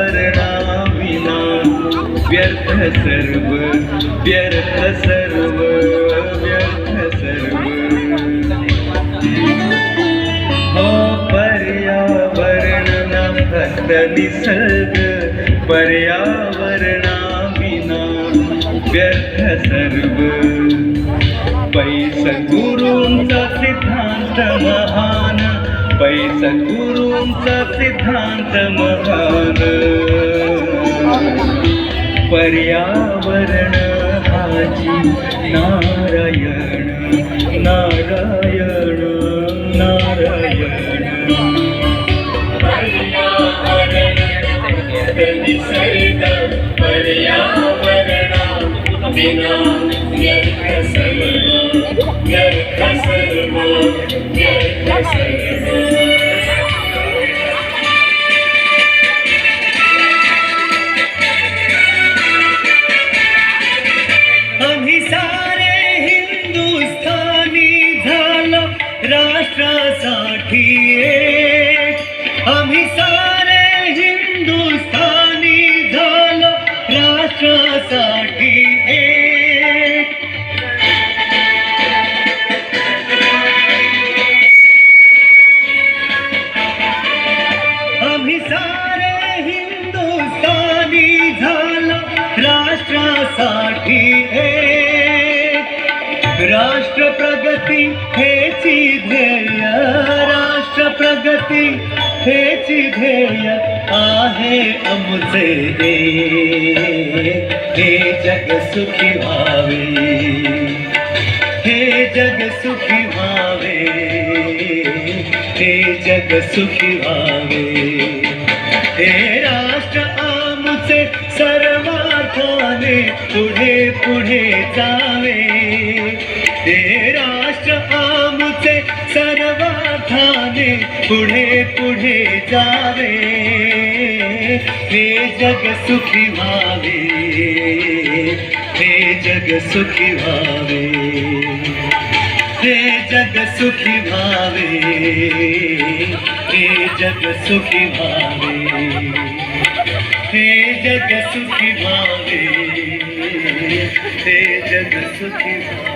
पर्यावरणाविना व्यर्थ सर्व व्यर्थ सर्व व्यर्थ सर्व हो पर्यावरण फक्त निसर्ग पर्यावरणाविना व्यर्थ सर्व पैसगुरूंचा सिद्धांत महान पैसगुरूंचा सिद्धांत महान पर्यावरण हाची नारायण नारायण नारायण पर्यावरण निसर्ग पर्यावरणा विना व्यर्थ सर्व व्यर्थ सर्व व्यर्थ सर्व राष्ट्रासाठी एक आम्ही सारे हिंदुस्थानी झालो राष्ट्रासाठी एक आम्ही सारे हिंदुस्थानी झालो राष्ट्रासाठी एक राष्ट्र प्रगती हेची ध्येय राष्ट्र प्रगती हेची ध्येय आहे आमचे हे जग सुखी व्हावे हे जग सुखी व्हावे हे जग सुखी व्हावे हे राष्ट्र आमचे सर्वार्थाने पुढे पुढे जावे हे राष्ट्र आमचे सर्वार्थाने पुढे पुढे जावे हे जग सुखी व्हावे हे जग सुखी व्हावे हे जग सुखी व्हावे हे जग सुखी व्हावे हे जग सुखी व्हावे हे जग सुखी व्हावे